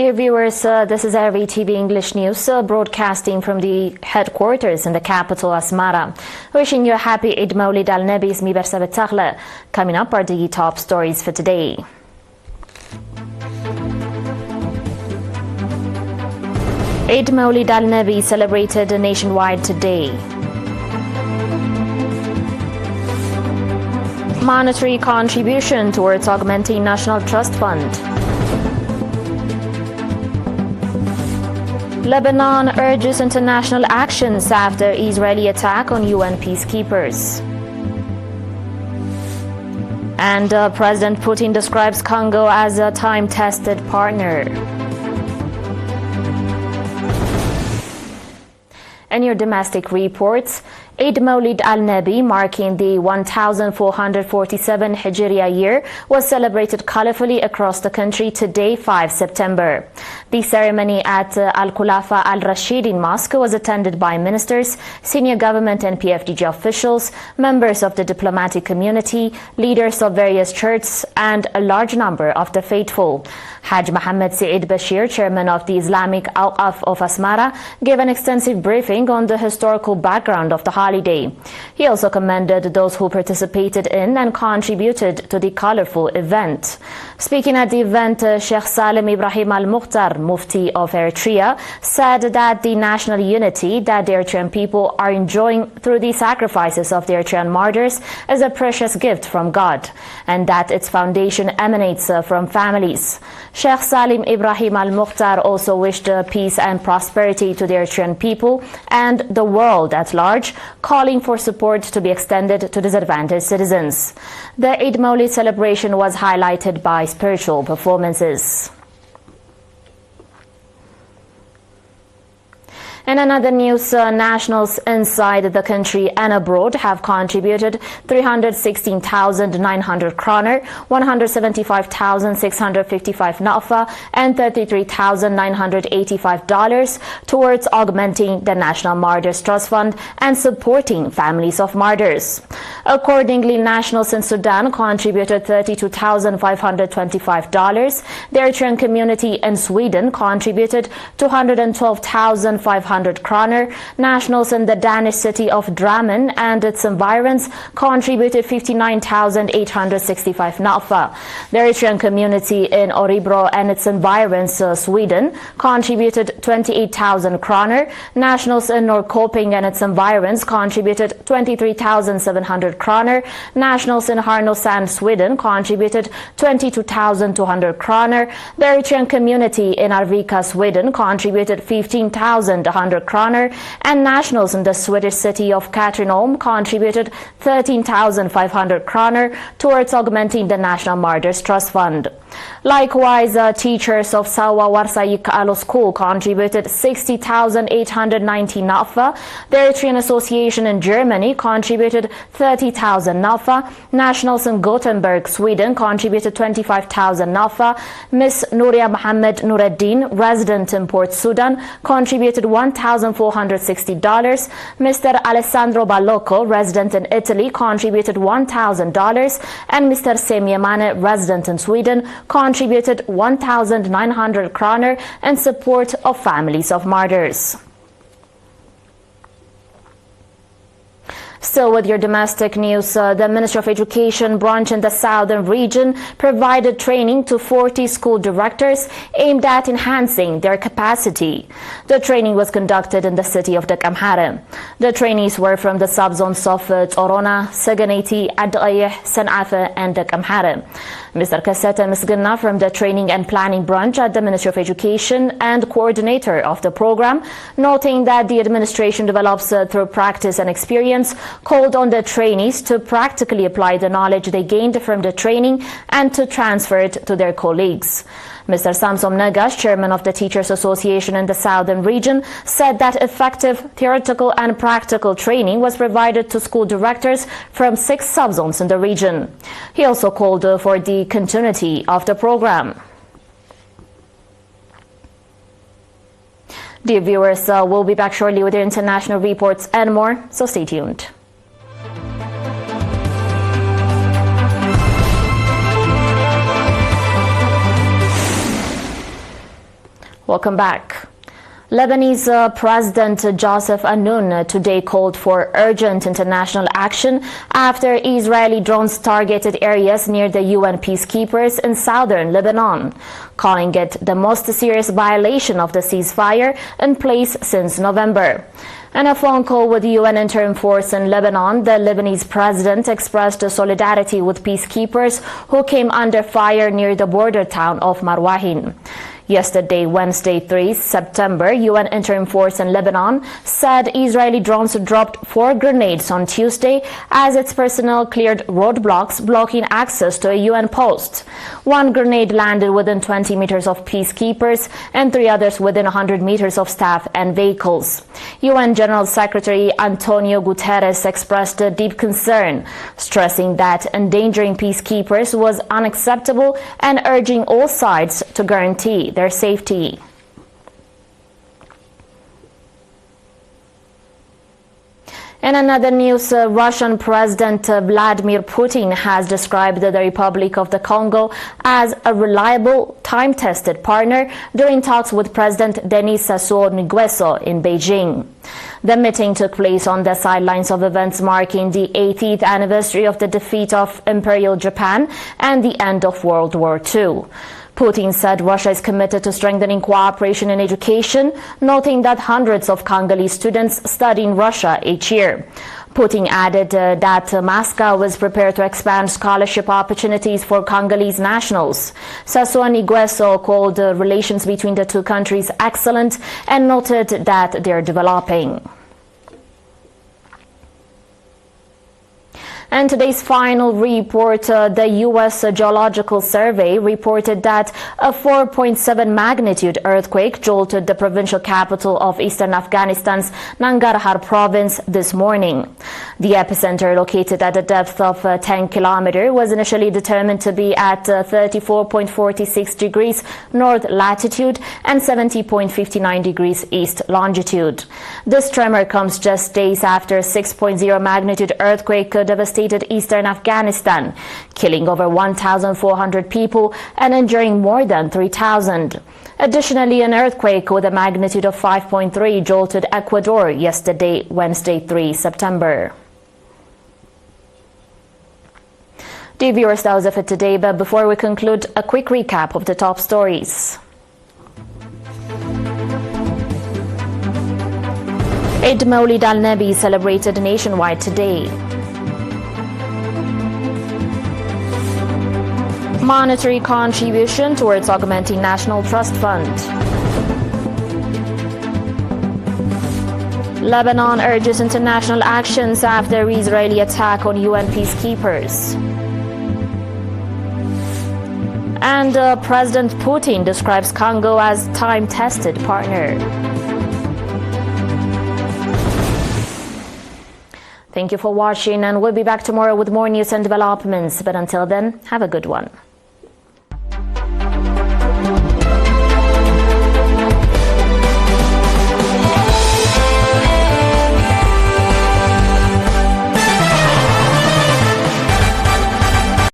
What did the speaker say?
Dear viewers, this is ERi-TV English News, broadcasting from the headquarters in the capital, Asmara. Wishing you a happy Eid Mawlid al-Nabi. Ismi Bersabet Taghla. Coming up are the top stories for today. Eid Mawlid al-Nabi celebrated nationwide today. Monetary contribution towards augmenting National Trust Fund. Lebanon urges international actions after Israeli attack on UN peacekeepers. And President Putin describes Congo as a time-tested partner. In your domestic reports, Eid Mawlid al-Nabi, marking the 1447 Hijriya year, was celebrated colorfully across the country today, 5 September. The ceremony at Al-Khulafa al-Rashidin Mosque was attended by ministers, senior government and PFDG officials, members of the diplomatic community, leaders of various churches, and a large number of the faithful. Hajj Mohammed Saeed Bashir, chairman of the Islamic Awqaf of Asmara, gave an extensive briefing on the historical background of the holiday. He also commended those who participated in and contributed to the colorful event. Speaking at the event, Sheikh Salim Ibrahim al-Mukhtar, Mufti of Eritrea, said that the national unity that the Eritrean people are enjoying through the sacrifices of the Eritrean martyrs is a precious gift from God, and that its foundation emanates from families. Sheikh Salim Ibrahim al-Mukhtar also wished peace and prosperity to the Eritrean people and the world at large, calling for support to be extended to disadvantaged citizens. The Eid Mawlid celebration was highlighted by spiritual performances. In another news, nationals inside the country and abroad have contributed 316,900 kroner, 175,655 nafa, and $33,985 towards augmenting the National Martyrs Trust Fund and supporting families of martyrs. Accordingly, nationals in Sudan contributed $32,525. The Eritrean community in Sweden contributed 212,500 kroner. Nationals in the Danish city of Drammen and its environs contributed 59,865 nafa. The Eritrean community in Örebro and its environs, Sweden, contributed 28,000 kroner. Nationals in Norrköping and its environs contributed 23,700 kroner. Nationals in Härnösand, Sweden, contributed 22,200 kroner. The Eritrean community in Arvika, Sweden, contributed 15,100 kroner, and nationals in the Swedish city of Katrineholm contributed 13,500 kroner towards augmenting the National Martyrs Trust Fund. Likewise, teachers of Sawa Warsayik Alo School contributed 60,890 nafa. The Eritrean Association in Germany contributed 30,000 nafa. Nationals in Gothenburg, Sweden contributed 25,000 nafa. Ms. Nuria Mohammed Nureddin, resident in Port Sudan, contributed $1,460. Mr. Alessandro Ballocco, resident in Italy, contributed $1,000, and Mr. Semiemane, resident in Sweden, contributed 1,900 kroner in support of families of martyrs. Still with your domestic news, the Ministry of Education branch in the southern region provided training to 40 school directors aimed at enhancing their capacity. The training was conducted in the city of Amhara. The trainees were from the subzones of Torona, Saganeti, Adayeh, Sanafa, and Amhara. Mr. Kasseta Misgana from the Training and Planning branch at the Ministry of Education and coordinator of the program, noting that the administration develops through practice and experience, called on the trainees to practically apply the knowledge they gained from the training and to transfer it to their colleagues. Mr. Samsom Nagash, chairman of the Teachers Association in the southern region, said that effective theoretical and practical training was provided to school directors from 6 subzones in the region. He also called for the continuity of the program. Dear viewers, we'll be back shortly with your international reports and more, so stay tuned. Welcome back. Lebanese President Joseph Aoun today called for urgent international action after Israeli drones targeted areas near the UN peacekeepers in southern Lebanon, calling it the most serious violation of the ceasefire in place since November. In a phone call with the UN interim force in Lebanon, the Lebanese president expressed solidarity with peacekeepers who came under fire near the border town of Marwahin. Yesterday, Wednesday, 3 September, UN interim force in Lebanon said Israeli drones dropped 4 grenades on Tuesday as its personnel cleared roadblocks blocking access to a UN post. 1 grenade landed within 20 meters of peacekeepers and 3 others within 100 meters of staff and vehicles. UN General Secretary Antonio Guterres expressed a deep concern, stressing that endangering peacekeepers was unacceptable and urging all sides to guarantee their safety. In another news, Russian President Vladimir Putin has described the Republic of the Congo as a reliable, time-tested partner during talks with President Denis Sassou Nguesso in Beijing. The meeting took place on the sidelines of events marking the 80th anniversary of the defeat of Imperial Japan and the end of World War II. Putin said Russia is committed to strengthening cooperation in education, noting that hundreds of Congolese students study in Russia each year. Putin added that Moscow is prepared to expand scholarship opportunities for Congolese nationals. Sassou Nguesso called relations between the two countries excellent and noted that they are developing. And today's final report, the U.S. Geological Survey reported that a 4.7 magnitude earthquake jolted the provincial capital of eastern Afghanistan's Nangarhar province this morning. The epicenter, located at a depth of 10 kilometers, was initially determined to be at 34.46 degrees north latitude and 70.59 degrees east longitude. This tremor comes just days after a 6.0 magnitude earthquake devastated eastern Afghanistan, killing over 1,400 people and injuring more than 3,000. Additionally, an earthquake with a magnitude of 5.3 jolted Ecuador yesterday, Wednesday, 3 September. Dear viewers, that was it for today, but before we conclude, a quick recap of the top stories. Eid Mawlid al-Nabi celebrated nationwide today. Monetary contribution towards augmenting National Trust Fund. Lebanon urges international actions after Israeli attack on UN peacekeepers. And President Putin describes Congo as time-tested partner. Thank you for watching, and we'll be back tomorrow with more news and developments. But until then, have a good one.